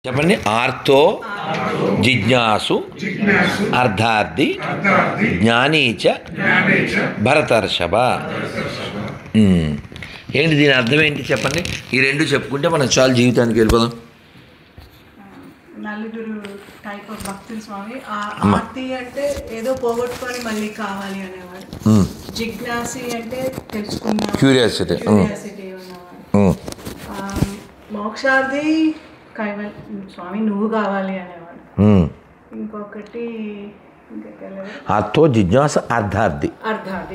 చెప్పండి. ఆర్తో జిజ్ఞాసు అర్థార్థి జ్ఞానీచ భరతర్షభ. ఏంటి దీని అర్థం ఏంటి చెప్పండి. ఈ రెండు చెప్పుకుంటే మనం చాలు జీవితానికి వెళ్ళిపోదాం. నలుగురు టైప్ ఆఫ్ భక్తులు స్వామి. ఆర్తి అంటే ఏదో పోగొట్టుకొని మళ్ళీ కావాలి అనేవాడు. జిజ్ఞాసి అంటే తెలుసుకున్నా క్యూరియాసిటీ ఉన్నవాడు. మోక్షార్థి కైవల్ స్వామి నువ్వు కావాలి అనేవాడు. ఇంకొకటి ఆర్తో జిజ్ఞాస అర్థార్థి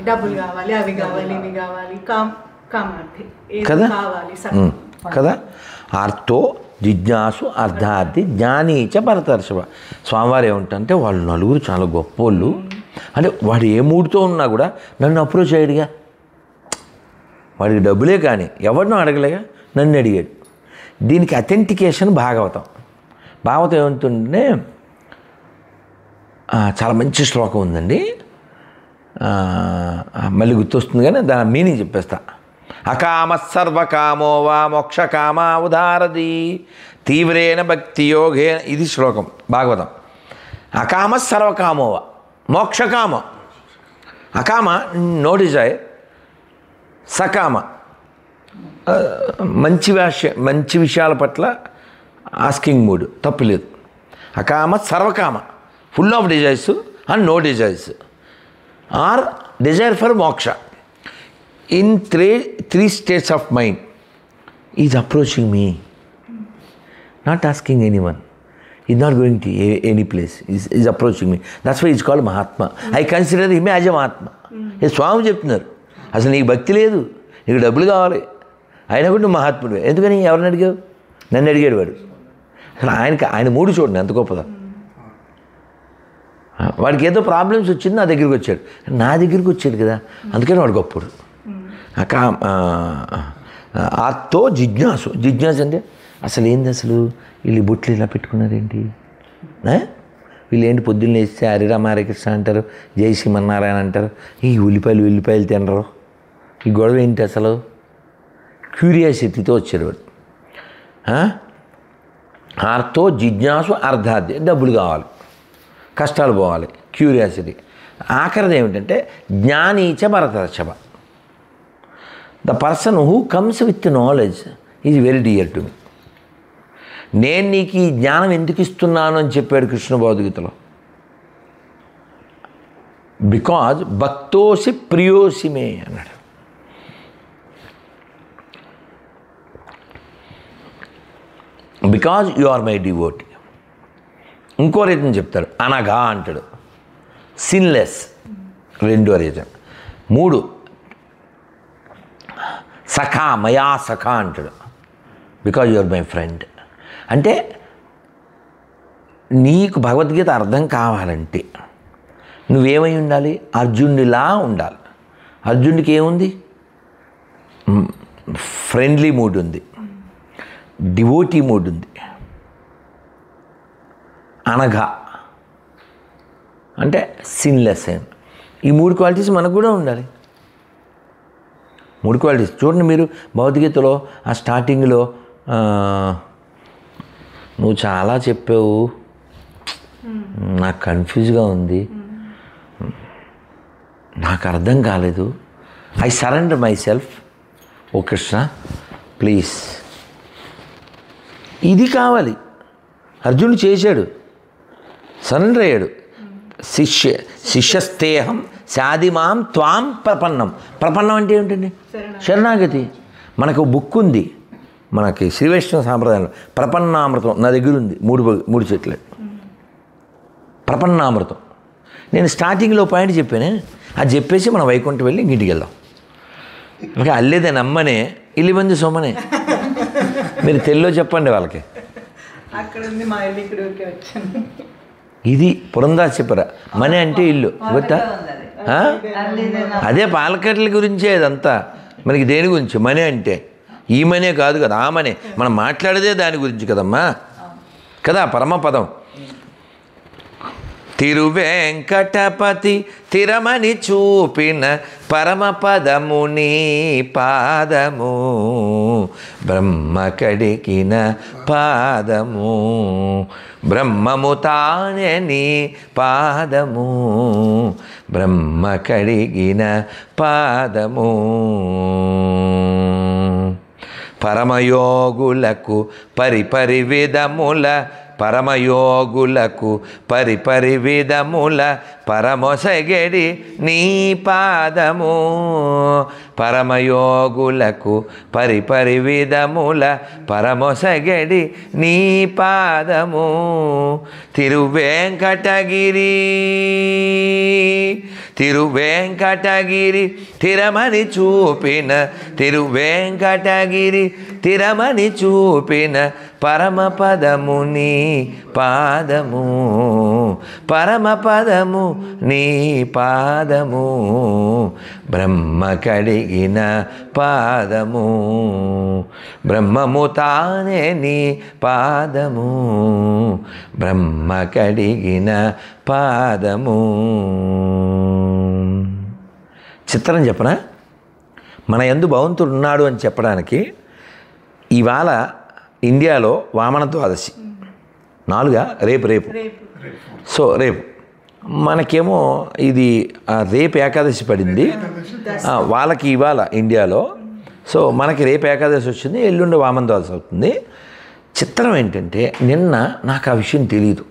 డబ్బులు కావాలి, అవి కావాలి, ఇవి కావాలి. కామార్థి కదా కావాలి కదా. ఆర్తో జిజ్ఞాసు అర్థార్థి జ్ఞానీచ భరతర్షభ. స్వామివారు ఏమంటే వాళ్ళు నలుగురు చాలా గొప్పోళ్ళు. అంటే వాడు ఏ మూడుతో ఉన్నా కూడా నన్ను అప్రోచ్ అయ్యాడుగా. వాడికి డబ్బులే కానీ ఎవరినో అడగలేగా, నన్ను అడిగాడు. దీనికి అథెంటికేషన్ భాగవతం. భాగవతం ఏమంటుంటే చాలా మంచి శ్లోకం ఉందండి, మళ్ళీ గుర్తొస్తుంది కానీ దాని మీనింగ్ చెప్పేస్తా. అకామ సర్వకామో వా మోక్షకామా ఉదారది తీవ్రేణ భక్తి యోగేన. ఇది శ్లోకం భాగవతం. అకామ సర్వకామోవా మోక్షకామ. అకామ నో డిజైర్, సకామ మంచి విషయాల పట్ల ఆస్కింగ్ మూడ్, తప్పు లేదు. అకామ సర్వకామ full of desires and no desires or desire for moksha. In three states of mind is approaching me, not asking anyone. He's not going to any place. He's approaching me. That's why he's called Mahatma. I consider him as a Mahatma. స్వామి చెప్తున్నారు, అసలు నీకు భక్తి లేదు, నీకు డబ్బులు కావాలి, అయినా కూడా నువ్వు మహాత్ముడు. ఎందుకని ఎవరిని అడిగావు? నన్ను అడిగాడు వాడు. అసలు ఆయన మూడు చూడండి ఎంత గొప్పదా. వాడికి ఏదో ప్రాబ్లమ్స్ వచ్చింది, నా దగ్గరికి వచ్చాడు. నా దగ్గరికి వచ్చాడు కదా, అందుకని వాడు గొప్పడు. ఆర్తో జిజ్ఞాసు. జిజ్ఞాసు అంటే అసలు ఏంది, అసలు వీళ్ళు బొట్లు ఇలా పెట్టుకున్నారేంటి, వీళ్ళు ఏంటి పొద్దున్న వేస్తే హరిరామ హరికృష్ణ అంటారు, జై శ్రీమన్నారాయణ అంటారు, ఈ ఉల్లిపాయలు తినరు, ఈ గొడవ ఏంటి అసలు. క్యూరియాసిటీతో వచ్చాడు వాడు. ఆర్తో జిజ్ఞాసు అర్థార్థి డబ్బులు కావాలి, కష్టాలు పోవాలి, క్యూరియాసిటీ. ఆఖరిది ఏమిటంటే జ్ఞానీచ భరతర్షభ. The person who comes with knowledge is very dear to me. నేను నీకు ఈ జ్ఞానం ఎందుకు ఇస్తున్నాను అని చెప్పాడు కృష్ణ భగవద్గీతలో. బికాజ్ భక్తోసి ప్రియోసి మే అన్నాడు. Because you are my devotee. ఇంకో రీజన్ చెప్తాడు, అనగా అంటాడు, సిన్లెస్ రెండో రీజన్. మూడు సఖా, మయా సఖా అంటాడు, because you are my friend. అంటే నీకు భగవద్గీత అర్థం కావాలంటే నువ్వేమై ఉండాలి? అర్జునుడిలా ఉండాలి. అర్జునుడికి ఏముంది? ఫ్రెండ్లీ మూడ్ ఉంది, డివోటీ మూడ్ ఉంది, అనగా అంటే సిన్లెస్. ఈ మూడు క్వాలిటీస్ మనకు కూడా ఉండాలి. మూడు క్వాలిటీస్ చూడండి మీరు భగవద్గీతలో ఆ స్టార్టింగ్లో నువ్వు చాలా చెప్పావు, నాకు కన్ఫ్యూజ్గా ఉంది, నాకు అర్థం కాలేదు, I surrender myself, O Krishna please. ఇది కావాలి. అర్జునుడు చేశాడు, సరెండర్ అయ్యాడు. శిష్యస్తేహం శాదిమాం త్వాం ప్రపన్నం. ప్రపన్నం అంటే ఏమిటండి? శరణాగతి. మనకు బుక్ ఉంది, మనకి శ్రీ వైష్ణవ సాంప్రదాయంలో ప్రపన్నామృతం నా దగ్గర ఉంది, మూడు చెట్లు ప్రపన్నామృతం. నేను స్టార్టింగ్లో పాయింట్ చెప్పానే, అది చెప్పేసి మనం వైకుంఠం వెళ్ళి ఇంటికి వెళ్దాం. ఇంకా అల్లేదే నమ్మనే ఇల్లు మంది సొమ్మనే. మీరు తెలుగులో చెప్పండి వాళ్ళకి. ఇది పురందాస్ చెప్పరా, మనీ అంటే ఇల్లు గుర్తా? అదే పాలకట్ల గురించే అదంతా. మనకి దేని గురించి? మనీ అంటే ఈ మనే కాదు కదా, ఆ మనే. మనం మాట్లాడేదే దాని గురించి కదమ్మా, కదా పరమపదం. తిరువేంకటపతి తిరమని చూపిన పరమపదము నీ పాదము బ్రహ్మ కడిగిన పాదము బ్రహ్మము తానే నీ పాదము బ్రహ్మ కడిగిన పాదము పరమయోగులకు పరిపరి విధముల పరమయోగులకు పరిపరి విధముల పరమొసగడి నీ పాదము పరమయోగులకు పరిపరి విధముల పరమొసగడి నీ పాదము తిరువేంకటగిరి తిరువేంకటగిరి తిరమని చూపిన తిరువేంకటగిరి తిరమని చూపిన పరమపదము నీ పాదము పరమపదము నీ పాదము బ్రహ్మ కడిగిన పాదము బ్రహ్మము తానే నీ పాదము బ్రహ్మ కడిగిన పాదము. చిత్రం చెప్పనా? మన యందు భగవంతుడు ఉన్నాడు అని చెప్పడానికి ఇవాళ ఇండియాలో వామన ద్వాదశి 4 రేపు సో రేపు మనకేమో ఇది రేపు ఏకాదశి పడింది వాళ్ళకి ఇవాళ ఇండియాలో. సో మనకి రేపు ఏకాదశి వచ్చింది, ఎల్లుండి వామన ద్వాదశి అవుతుంది. చిత్రం ఏంటంటే నిన్న నాకు ఆ విషయం తెలియదు.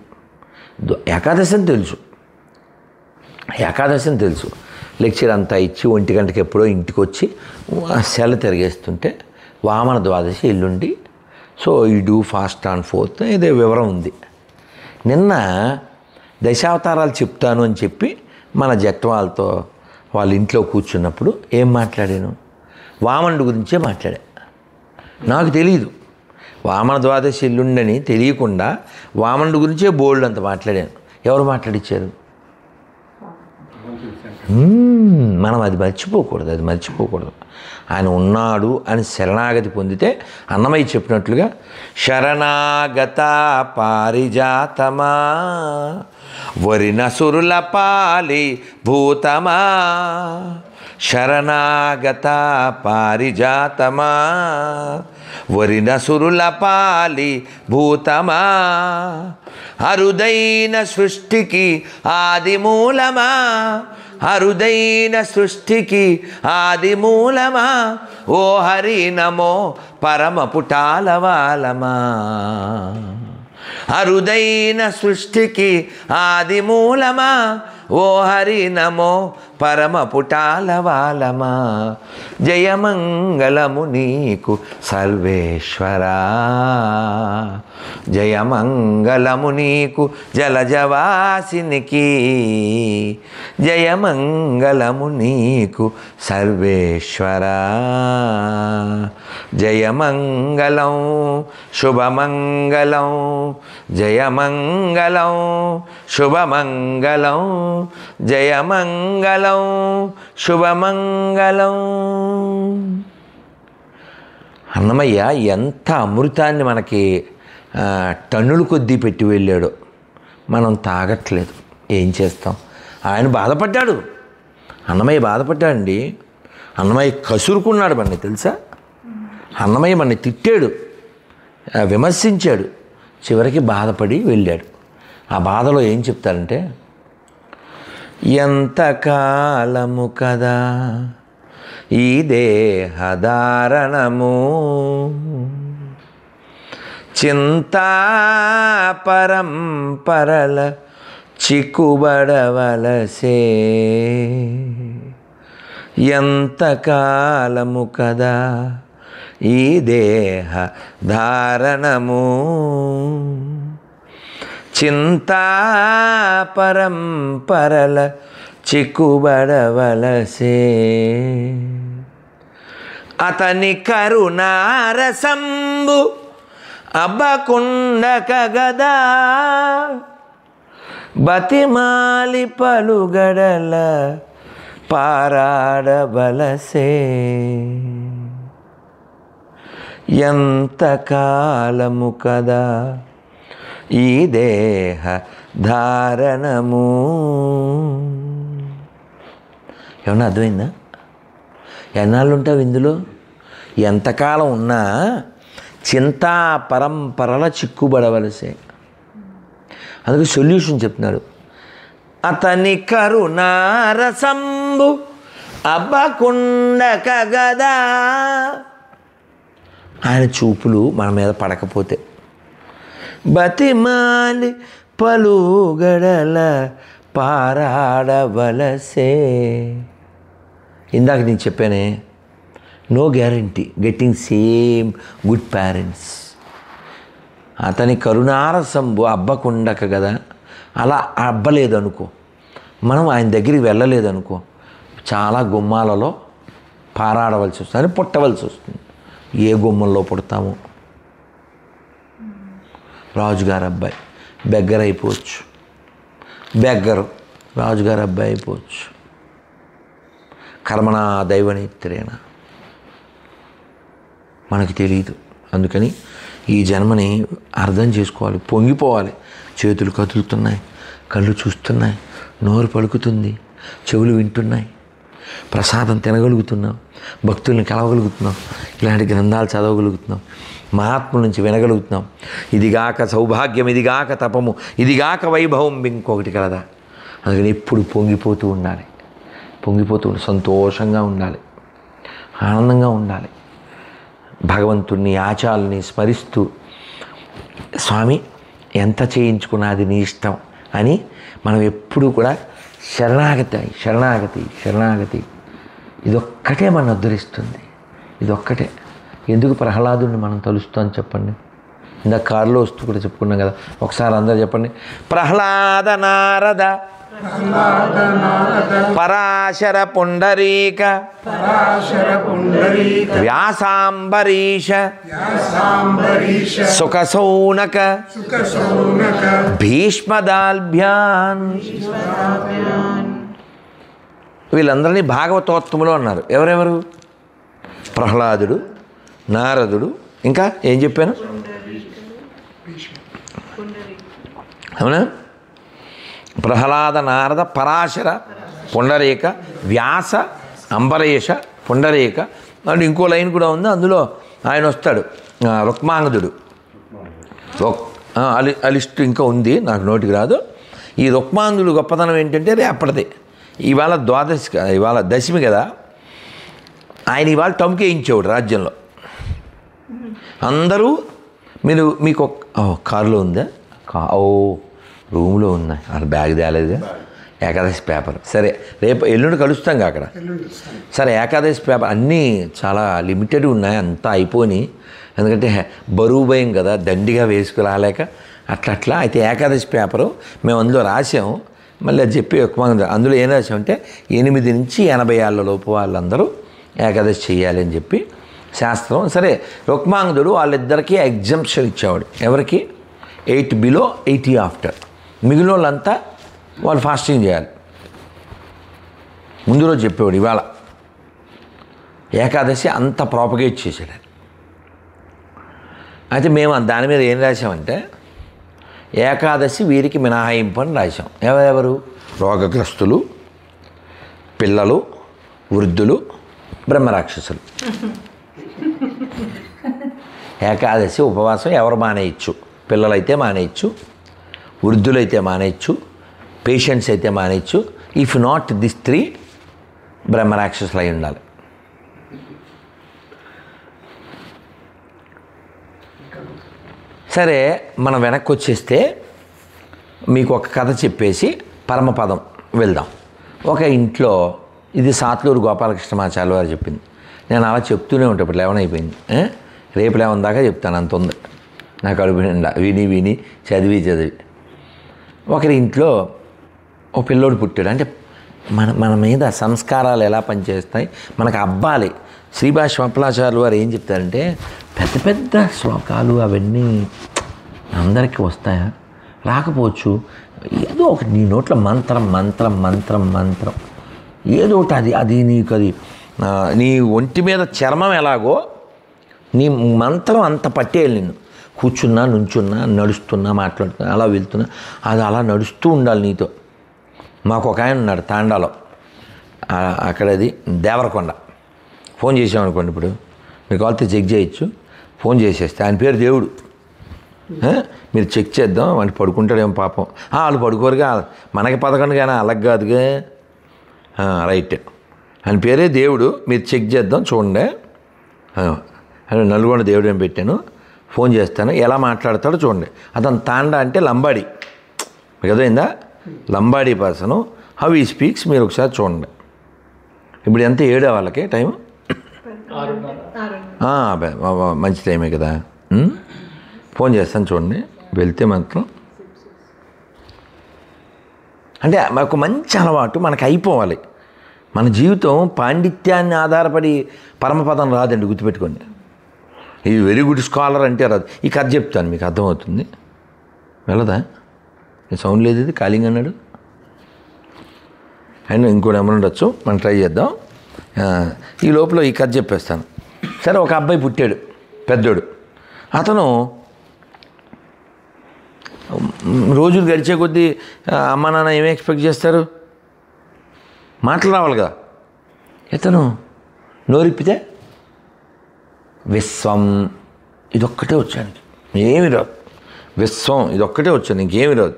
ఏకాదశి అని తెలుసు లెక్చర్ అంతా ఇచ్చి 1 గంటకి ఎప్పుడో ఇంటికి వచ్చి సెల తిరిగేస్తుంటే వామన ద్వాదశి ఎల్లుండి, సో ఈ డూ ఫాస్ట్ ఆన్ 4th ఇదే వివరం ఉంది. నిన్న దశావతారాలు చెప్తాను అని చెప్పి మన జట్వాళ్ళతో వాళ్ళ ఇంట్లో కూర్చున్నప్పుడు ఏం మాట్లాడాను? వామనుడి గురించే మాట్లాడా. నాకు తెలియదు వామన ద్వాదశి ఎల్లుండని తెలియకుండా వామనుడి గురించే బోల్డ్ అంత మాట్లాడాను. ఎవరు మాట్లాడిచ్చారు? మనం అది మర్చిపోకూడదు. ఆయన ఉన్నాడు అని శరణాగతి పొందితే అన్నమయ్య చెప్పినట్లుగా శరణాగత పారిజాతమా వరినసురుల పాలి భూతమా శరణాగత పారిజాతమా వరినసురుల పాలి భూతమా అరుదైన సృష్టికి ఆది మూలమా అరుదైన సృష్టికి ఆది మూలమా ఓ హరి నమో పరమ పుటాలవాలమా అరుదైన సృష్టికి ఆది మూలమా ఓ హరి నమో పరమ పుటాలవాలమా జయమంగళము నీకు సర్వేశ్వరా జయమంగళము నీకు జలజవాసినికి జయమంగళము నీకు సర్వేశ్వరా జయమంగళం శుభమంగళం జయమంగళం శుభమంగళం జయమంగళం శుభమంగళం. అన్నమయ్య ఎంత అమృతాన్ని మనకి టన్నులు కొద్దీ పెట్టి వెళ్ళాడో మనం తాగట్లేదు. ఏం చేస్తాం? ఆయన బాధపడ్డాడు, అన్నమయ్య బాధపడ్డాడండి. అన్నమయ్య కసురుకున్నాడు మనని తెలుసా? అన్నమయ్య మనని తిట్టాడు, విమర్శించాడు, చివరికి బాధపడి వెళ్ళాడు. ఆ బాధలో ఏం చెప్తాడంటే ఎంతకాలము కదా ఈ దేహధారణము చింతా పరంపరల చిక్కుబడవలసే ఎంతకాలము కదా ఈ దేహ ధారణము చింతా పరంపరల చిక్కుబడవలసే అతని కరుణారసంబు అబ్బకుండక గదా బతిమాలి పలుగడల పారాడవలసే ఎంతకాలము కదా ఈ దేహ ధారణము. ఏమన్నా అర్థమైందా? ఎన్నాళ్ళు ఉంటావు ఇందులో? ఎంతకాలం ఉన్నా చింతా పరంపరల చిక్కుబడవలసే. అందుకే సొల్యూషన్ చెప్తున్నాడు. అతని కరుణారసంబు అబ్బకుండక గదా. ఆయన చూపులు మన మీద పడకపోతే బతిమాలి పలుగడల పారాడవలసే. ఇందాక నేను చెప్పానే, no guarantee getting same good parents. అతని కరుణారసంబు అబ్బకుండక కదా. అలా అబ్బలేదనుకో, మనం ఆయన దగ్గరికి వెళ్ళలేదనుకో, చాలా గుమ్మాలలో పారాడవలసి వస్తుంది, పుట్టవలసి వస్తుంది. ఏ గుమ్మంలో పుడతాము? రాజుగారు అబ్బాయి బెగ్గర అయిపోవచ్చు, బెగ్గరు రాజుగారు అబ్బాయి అయిపోవచ్చు. కర్మణ దైవనేత్రేణ మనకు తెలియదు. అందుకని ఈ జన్మని అర్థం చేసుకోవాలి, పొంగిపోవాలి. చేతులు కదులుతున్నాయి, కళ్ళు చూస్తున్నాయి, నోరు పలుకుతుంది, చెవులు వింటున్నాయి, ప్రసాదం తినగలుగుతున్నాం, భక్తుల్ని కలవగలుగుతున్నాం, ఇలాంటి గ్రంథాలు చదవగలుగుతున్నాం, మహాత్ముల నుంచి వినగలుగుతున్నాం. ఇదిగాక సౌభాగ్యం, ఇదిగాక తపము, ఇదిగాక వైభవం ఇంకొకటి కలదా. అందుకని ఎప్పుడు పొంగిపోతూ ఉండాలి, సంతోషంగా ఉండాలి, ఆనందంగా ఉండాలి. భగవంతుణ్ణి ఆచారాల్ని స్మరిస్తూ, స్వామి ఎంత చేయించుకున్నది నీ ఇష్టం అని మనం ఎప్పుడూ కూడా శరణాగతి ఇదొక్కటే మనం ఉద్ధరిస్తుంది. ఇదొక్కటే. ఎందుకు ప్రహ్లాదుని మనం తలుస్తాం చెప్పండి? ఇందాక కారులో వస్తూ కూడా చెప్పుకున్నాం కదా, ఒకసారి అందరూ చెప్పండి. ప్రహ్లాద నారద పరాశర పుండరీక వ్యాసాంబరీష సుఖసౌనక భీష్మదాల్భ్యాన్. వీళ్ళందరినీ భాగవతోత్తములు అన్నారు. ఎవరెవరు? ప్రహ్లాదుడు, నారదుడు, ఇంకా ఏం చెప్పాను? అవునా? ప్రహ్లాద, నారద, పరాశర, పుండరీక, వ్యాస, అంబరీష, పుండరీక. అంటే ఇంకో లైన్ కూడా ఉంది, అందులో ఆయన వస్తాడు, రుక్మాంగదుడు. ఆ లిస్ట్ ఇంకా ఉంది, నాకు నోటికి రాదు. ఈ రుక్మాంగదుడు గొప్పతనం ఏంటంటే రేపటిది. ఇవాళ ద్వాదశి, ఇవాళ దశమి కదా, ఆయన ఇవాళ టమ్కేయించేవాడు రాజ్యంలో. అందరూ మీకు కారులో ఉందా? రూమ్లో ఉందా? అక్కడ బ్యాగ్ తేలేదుగా. ఏకాదశి పేపర్ సరే, రేపు ఎల్లుండి కలుస్తాం అక్కడ. సరే, ఏకాదశి పేపర్ అన్నీ చాలా లిమిటెడ్ ఉన్నాయి, అంతా అయిపోయి. ఎందుకంటే బరువు భయం కదా, దండిగా వేసుకురాలేక అట్లా. అయితే ఏకాదశి పేపరు మేము అందులో రాసాము. మళ్ళీ అది చెప్పి అందులో ఏం రాసామంటే 8 నుంచి 80 ఏళ్ళ లోపు వాళ్ళందరూ ఏకాదశి చేయాలి అని చెప్పి శాస్త్రం. సరే, రుక్మాంగదుడు వాళ్ళిద్దరికీ ఎగ్జంప్షన్ ఇచ్చేవాడు. ఎవరికి? 8 బిలో 80 ఆఫ్టర్. మిగిలిన వాళ్ళంతా వాళ్ళు ఫాస్టింగ్ చేయాలి. ముందు రోజు చెప్పేవాడు. ఇవాళ ఏకాదశి అంత ప్రాపగేట్ చేశాడు. అయితే మేము దాని మీద ఏం రాసామంటే, ఏకాదశి వీరికి మినహాయింపు అని రాసాం. ఎవరెవరు? రోగగ్రస్తులు, పిల్లలు, వృద్ధులు, బ్రహ్మరాక్షసులు. ఏకాదశి ఉపవాసం ఎవరు మానేయచ్చు? పిల్లలైతే మానేయచ్చు, వృద్ధులైతే మానేయచ్చు, పేషెంట్స్ అయితే మానేయచ్చు. ఇఫ్ నాట్ దిస్ 3 బ్రహ్మరాక్షసులు అయి ఉండాలి. సరే, మనం వెనక్కి వచ్చేస్తే మీకు ఒక కథ చెప్పేసి పరమపదం వెళ్దాం. ఒక ఇంట్లో, ఇది సాత్లూరు గోపాలకృష్ణమాచార్య వారు చెప్పింది. నేను అలా చెప్తూనే ఉంటాను. ఇప్పుడు 11 అయిపోయింది, రేపు 11 దాకా చెప్తాను. అంత ఉంది నాకు అడుగు నిండా, విని చదివి. ఒకరి ఇంట్లో ఓ పిల్లోడు పుట్టాడు. అంటే మన మీద సంస్కారాలు ఎలా పనిచేస్తాయి, మనకు అబ్బాలి. శ్రీభాష్యం అప్పలాచార్యులు వారు ఏం చెప్తారంటే, పెద్ద పెద్ద శ్లోకాలు అవన్నీ అందరికీ వస్తాయా? రాకపోవచ్చు. ఏదో ఒకటి నీ నోట్లో మంత్రం ఏదో ఒకటి అది నీకు, అది నీ ఒంటి మీద చర్మం ఎలాగో నీ మంత్రం అంత పట్టేయాలి నిన్ను. కూర్చున్నా, నుంచున్నా, నడుస్తున్నా, మాట్లాడుతున్నా, అలా వెళ్తున్నా, అది అలా నడుస్తూ ఉండాలి నీతో. మాకు ఒక ఆయన ఉన్నాడు తాండాలో, అక్కడది దేవరకొండ. ఫోన్ చేసామనుకోండి, ఇప్పుడు మీకు వాళ్ళతో చెక్ చేయొచ్చు, ఫోన్ చేసేస్తే ఆయన పేరు దేవుడు. మీరు చెక్ చేద్దాం, వాడిని పడుకుంటాడేమో పాపం. వాళ్ళు పడుకోరుగా, మనకి 11 కానీ అలాగ కాదుగా. రైట్, ఆయన పేరే దేవుడు, మీరు చెక్ చేద్దాం చూడండి. నల్గొండ దేవుడు ఏం పెట్టాను, ఫోన్ చేస్తాను, ఎలా మాట్లాడతాడో చూడండి. అతను తాండా అంటే లంబాడి, మీకు అర్థమైందా? లంబాడీ పర్సను, హౌ ఈ స్పీక్స్ మీరు ఒకసారి చూడండి. ఇప్పుడు ఎంత 7 వాళ్ళకి టైం? మంచి టైమే కదా. ఫోన్ చేస్తాను చూడండి. వెళ్తే మాత్రం అంటే మాకు మంచి అలవాటు మనకు అయిపోవాలి. మన జీవితం పాండిత్యాన్ని ఆధారపడి పరమపదం రాదండి, గుర్తుపెట్టుకోండి. ఇది వెరీ గుడ్ స్కాలర్ అంటే రాదు. ఈ కథ చెప్తాను, మీకు అర్థమవుతుంది. వెళ్ళదా? సౌండ్ లేదు, ఇది కాలింగ్ అన్నాడు. అండ్ ఇంకోటి ఏమైనా ఉండొచ్చు, మనం ట్రై చేద్దాం. ఈ లోపల ఈ కథ చెప్పేస్తాను. సరే, ఒక అబ్బాయి పుట్టాడు, పెద్దోడు. అతను రోజులు గడిచే కొద్దీ అమ్మ నాన్న ఏమి ఎక్స్పెక్ట్ చేస్తారు? మాటలు రావాలి కదా. ఇతను నోరిప్పితే విశ్వం ఇదొక్కటే వచ్చాను, ఏమి రాదు. విశ్వం ఇదొక్కటే వచ్చాను, ఇంకేమి రాదు.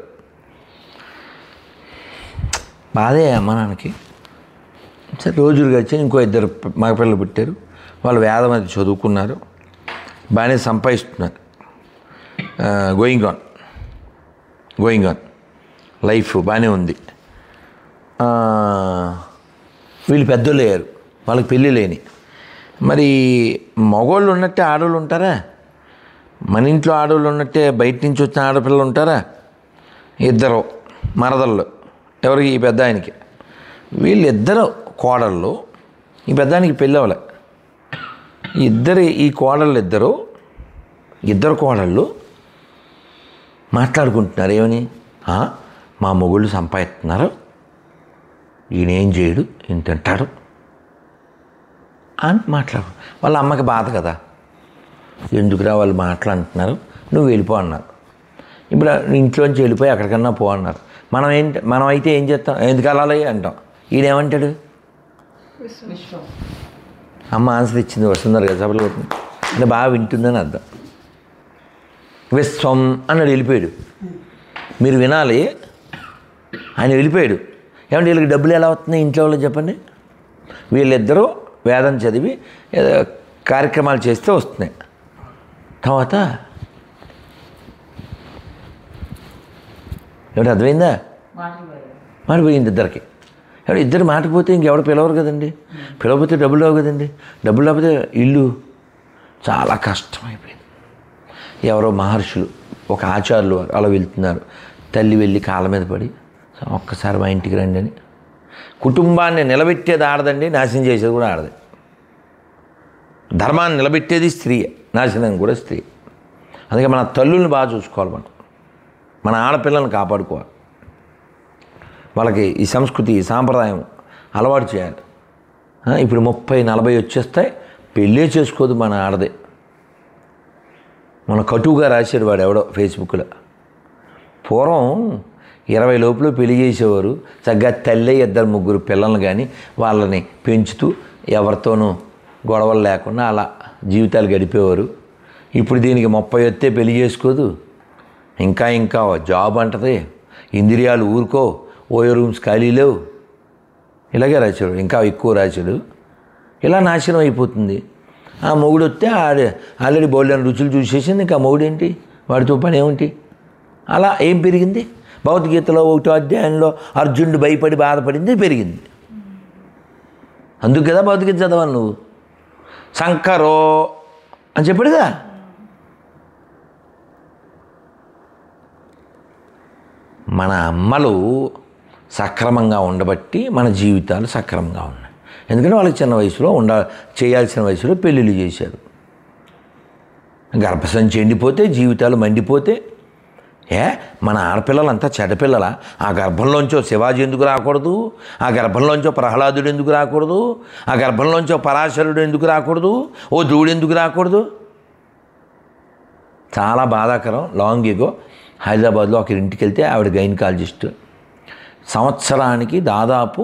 బాధే అమ్మ నాన్నకి. సరే, రోజులు గడిచి ఇంకో 2 మగపిల్లలు పుట్టారు. వాళ్ళు వేదం అది చదువుకున్నారు, బాగానే సంపాదిస్తున్నారు. గోయింగ్ ఆన్ లైఫ్ బాగానే ఉంది. వీళ్ళు పెద్దోళ్ళు అయ్యారు, వాళ్ళకి పెళ్ళి లేని. మరి మగవాళ్ళు ఉన్నట్టే ఆడవాళ్ళు ఉంటారా? మన ఇంట్లో ఆడవాళ్ళు ఉన్నట్టే బయట నుంచి వచ్చిన ఆడపిల్లలు ఉంటారా? 2 మరదళ్ళు. ఎవరికి? ఈ పెద్ద ఆయనకి. వీళ్ళిద్దరు కోడళ్ళు, ఈ పెద్ద ఆయనకి పెళ్ళి అవ్వలే. ఈ కోడళ్ళు ఇద్దరు కోడళ్ళు మాట్లాడుకుంటున్నారు. ఏమని? మా మొగుళ్ళు సంపాదిస్తున్నారు, ఈయనేం చేయడు, ఈయన తింటాడు అని మాట్లాడు. వాళ్ళ అమ్మకి బాధ కదా, ఎందుకురా వాళ్ళు మాట్లాడుతున్నారు, నువ్వు వెళ్ళిపో అన్నారు. ఇప్పుడు ఇంట్లోంచి వెళ్ళిపోయి ఎక్కడికన్నా పో అన్నారు. మనం అయితే ఏం చేస్తాం? ఎందుకు వెళ్ళాలి అంటాం. ఈయనేమంటాడు? అమ్మ ఆన్సర్ ఇచ్చింది, వస్తున్నారు కదా సభలు కొట్టింది అంటే బాగా వింటుందని అర్థం. విశ్వం అన్నాడు, వెళ్ళిపోయాడు. మీరు వినాలి, ఆయన వెళ్ళిపోయాడు. ఏమంటే వీళ్ళకి డబ్బులు ఎలా వస్తున్నాయి ఇంట్లో వాళ్ళు చెప్పండి? వీళ్ళిద్దరూ వేదం చదివి కార్యక్రమాలు చేస్తే వస్తున్నాయి. తర్వాత ఏమిటి అర్థమైందా? మాట పోయింది ఇద్దరికి. ఎవరు ఇద్దరు మాటపోతే ఇంకెవరు పిలవరు కదండి, పిలవకపోతే డబ్బులు రావు కదండి, డబ్బులు లేకపోతే ఇల్లు చాలా కష్టమైపోయింది. ఎవరో మహర్షులు, ఒక ఆచార్యులు వారు అలా వెళ్తున్నారు. తల్లి వెళ్ళి కాళ్ళ మీద పడి, ఒక్కసారి మా ఇంటికి రండి అని. కుటుంబాన్ని నిలబెట్టేది ఆడదండి, నాశనం చేసేది కూడా ఆడదే. ధర్మాన్ని నిలబెట్టేది స్త్రీ, నాశనం కూడా స్త్రీ. అందుకే మన తల్లుల్ని బాగా చూసుకోవాలి, మన ఆడపిల్లల్ని కాపాడుకోవాలి. వాళ్ళకి ఈ సంస్కృతి, ఈ సాంప్రదాయం అలవాటు చేయాలి. ఇప్పుడు 30-40 వచ్చేస్తాయి, పెళ్ళే చేసుకోదు మన ఆడదే. మన కటువుగా రాశాడు వాడు ఎవడో ఫేస్బుక్లో. పూర్వం 20 లోపల పెళ్లి చేసేవారు, చక్కగా తల్లి 2-3 పిల్లల్ని కానీ వాళ్ళని పెంచుతూ ఎవరితోనూ గొడవలు లేకుండా అలా జీవితాలు గడిపేవారు. ఇప్పుడు దీనికి 30 వస్తే పెళ్లి చేసుకోదు, ఇంకా జాబ్ అంటది, ఇంద్రియాలు ఊరుకో, ఓయో రూమ్స్ ఖాళీ లేవు, ఇలాగే రాశాడు. ఇంకా ఎక్కువ రాశాడు. ఇలా నాశనం అయిపోతుంది. ఆ మొగుడు వస్తే ఆల్రెడీ బోల్డెన్ రుచులు చూసేసింది, ఇంకా మొగుడు ఏంటి, వాడితో పని ఏమిటి? అలా ఏం పెరిగింది? భగవద్గీతలో 1వ అధ్యాయంలో అర్జునుడు భయపడి బాధపడింది పెరిగింది. అందుకు కదా భగవద్గీత చదవాలి నువ్వు. శంకరో అని చెప్పాడుగా. మన అమ్మలు సక్రమంగా ఉండబట్టి మన జీవితాలు సక్రమంగా ఉన్నాయి. ఎందుకంటే వాళ్ళకి చిన్న వయసులో చేయాల్సిన వయసులో పెళ్ళిళ్ళు చేశారు. గర్భసంచి ఎండిపోతే, జీవితాలు మండిపోతే, మన ఆడపిల్లలంతా చెడపిల్లల? ఆ గర్భంలోంచో శివాజీ ఎందుకు రాకూడదు? ఆ గర్భంలోంచో ప్రహ్లాదుడు ఎందుకు రాకూడదు? ఆ గర్భంలోంచో పరాశరుడు ఎందుకు రాకూడదు? ఓ ధ్రువుడు ఎందుకు రాకూడదు? చాలా బాధాకరం. లాంగ్ ఎగో హైదరాబాద్లో ఒక ఇంటికి వెళ్తే ఆవిడ గైనకాలజిస్ట్ సంవత్సరానికి దాదాపు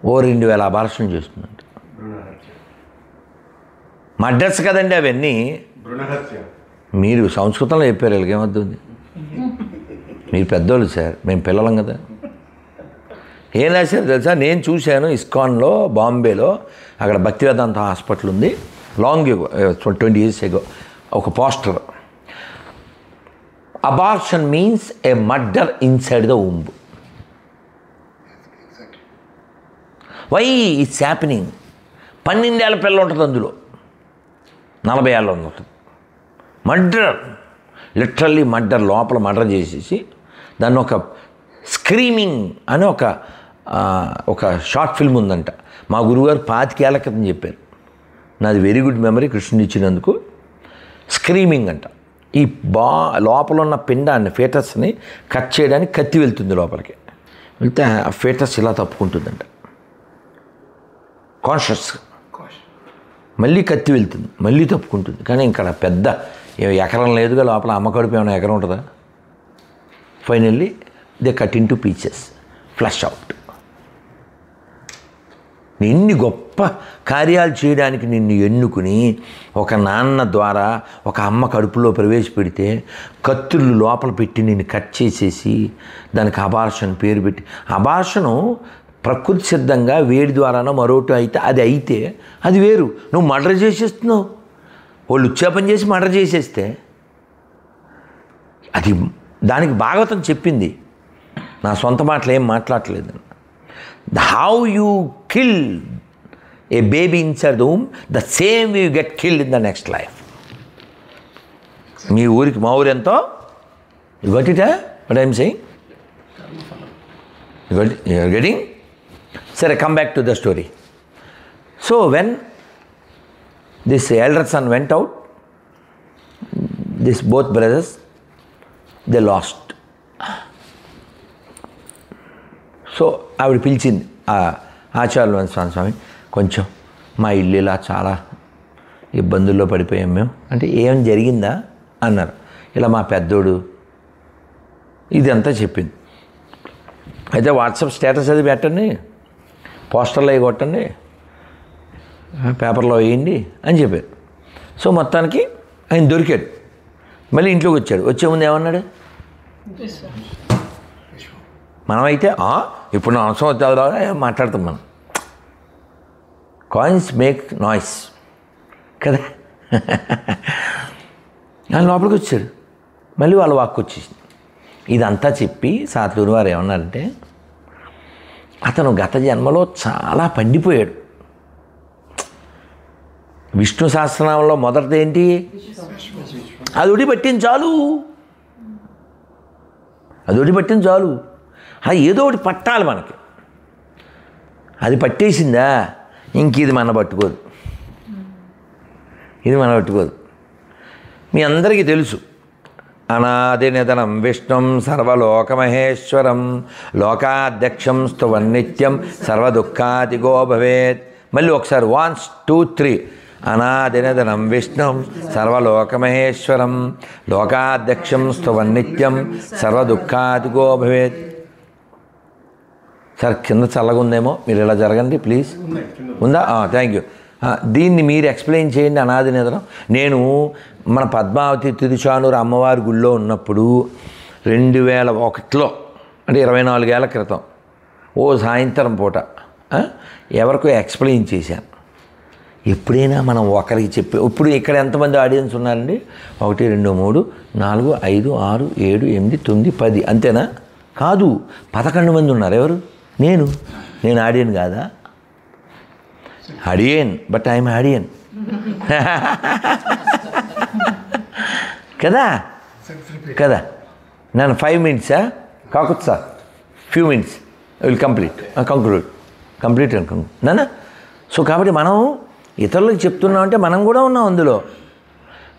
2,000 అబార్షన్ చేస్తుందంట. మర్డర్స్ కదండి అవన్నీ. మీరు సంస్కృతంలో చెప్పారు, వీళ్ళకేమవుతుంది? మీరు పెద్దోళ్ళు సార్, మేము పిల్లలం కదా. ఏం రాశారు తెలుసా? నేను చూశాను ఇస్కాన్లో బాంబేలో, అక్కడ భక్తివేదాంత హాస్పిటల్ ఉంది. లాంగ్ ఎగో 20 years ఎగో ఒక poster, abortion means a murder inside the womb. Why it's happening? 12 ఏళ్ళ పిల్ల ఉంటుంది అందులో, 40 ఏళ్ళ ఉంటుంది. మర్డర్, లిటరల్లీ మర్డర్, లోపల మర్డర్ చేసేసి దాన్ని ఒక స్క్రీమింగ్ అని ఒక షార్ట్ ఫిల్మ్ ఉందంట. మా గురువుగారు 25 ఏళ్ల క్రితం చెప్పారు. నాది వెరీ గుడ్ మెమరీ, కృష్ణుడు ఇచ్చినందుకు. స్క్రీమింగ్ అంట. ఈ లోపల ఉన్న పిండాన్ని, ఫేటస్ని కట్ చేయడానికి కత్తి వెళ్తుంది లోపలికి. వెళ్తే ఆ ఫేటస్ ఇలా తప్పుకుంటుందంట కాన్షియస్. మళ్ళీ కత్తి వెళ్తుంది, మళ్ళీ తప్పుకుంటుంది. కానీ ఇక్కడ పెద్ద ఎకరం లేదుగా, లోపల అమ్మ కడుపు ఏమైనా ఎకరం ఉంటుందా? Finally they cut in to peaches, flush out. ఇన్ని గొప్ప కార్యాలు చేయడానికి నిన్ను ఎన్నుకుని ఒక నాన్న ద్వారా ఒక అమ్మ కడుపులో ప్రవేశపెడితే కత్తులు లోపల పెట్టి నిన్ను కట్ చేసేసి దానికి అబార్షన్ పేరు పెట్టి, అబార్షను ప్రకృతి సిద్ధంగా వేడి ద్వారానో మరోటో అయితే అది వేరు. నువ్వు మర్డర్ చేసేస్తున్నావు. వాళ్ళు ఉచ్చాపన చేసి మర్డర్ చేసేస్తే అది, దానికి భాగవతం చెప్పింది. నా సొంత మాటలు ఏం మాట్లాడలేదు. How you kill a baby inside the womb, the same you get killed in the next life. మీ ఊరికి మా ఊరు ఎంతో, you got it what I'm saying, you are getting. సరే, come back to the story. So when this elder son went out, this both brothers, they lost. So ఆవిడ పిలిచింది ఆచార్య స్వామి, కొంచెం మా ఇల్లు ఇలా చాలా ఇబ్బందుల్లో పడిపోయాం మేము. అంటే ఏం జరిగిందా అన్నారు. ఇలా మా పెద్దోడు ఇదంతా చెప్పింది. అయితే వాట్సాప్ స్టేటస్ అది పెట్టండి, పోస్టర్లో అవి కొట్టండి, పేపర్లో వేయండి అని చెప్పారు. సో మొత్తానికి ఆయన దొరికాడు. మళ్ళీ ఇంట్లోకి వచ్చాడు. వచ్చే ముందు ఏమన్నాడు? మనమైతే ఇప్పుడు నా అవసరం వచ్చేదా మాట్లాడతాం మనం. కాయిన్స్ మేక్ నాయిస్ కదా. ఆయన లోపలికి వచ్చాడు. మళ్ళీ వాళ్ళ వాక్కు వచ్చేసింది. ఇదంతా చెప్పి సాత్లూరి వారు ఏమన్నారంటే, అతను గత జన్మలో చాలా పండిపోయాడు. విష్ణు సహస్రనామంలో మొదటిది ఏంటి? అది ఒకటి పట్టింది చాలు, అది ఒకటి పట్టింది చాలు. అది ఏదో ఒకటి పట్టాలి మనకి. అది పట్టేసిందా ఇంక ఇది మన పట్టుకోదు, ఇది మన పట్టుకోదు. మీ అందరికీ తెలుసు, అనాది నిధనం విష్ణుం సర్వలోకమహేశ్వరం లోకాధ్యక్షం స్తువన్నిత్యం సర్వదుఃఖాదిగో భవేత్. మళ్ళీ ఒకసారి 1 2 3. అనాది నిధనం విష్ణుం సర్వలోకమహేశ్వరం లోకాధ్యక్షం స్తువన్నిత్యం సర్వదుఃఖాదిగో భవేత్. సార్ కింద చల్లగా ఉందేమో, మీరు ఇలా జరగండి ప్లీజ్. ఉందా? Thank you. దీన్ని మీరు ఎక్స్ప్లెయిన్ చేయండి. అనాది నిధనం. నేను మన పద్మావతి తిరుచానూరు అమ్మవారి గుళ్ళో ఉన్నప్పుడు 2001లో, అంటే 24 ఏళ్ల క్రితం, సాయంత్రం పూట ఎవరికో ఎక్స్ప్లెయిన్ చేశాను. ఎప్పుడైనా మనం ఒకరికి చెప్పి, ఇప్పుడు ఇక్కడ ఎంతమంది ఆడియన్స్ ఉన్నారండి? 1 2 3 4 5 6 7 8 9 10, అంతేనా? కాదు, 11 మంది ఉన్నారు. ఎవరు? నేను ఆడియన్ కాదా? ఆడియన్, బట్ ఐఎమ్ ఆడియన్ కదా కదా. నేను 5 minutes కాకపోతే sir few minutes will complete నానా. సో కాబట్టి మనం ఇతరులకు చెప్తున్నామంటే మనం కూడా ఉన్నాం అందులో.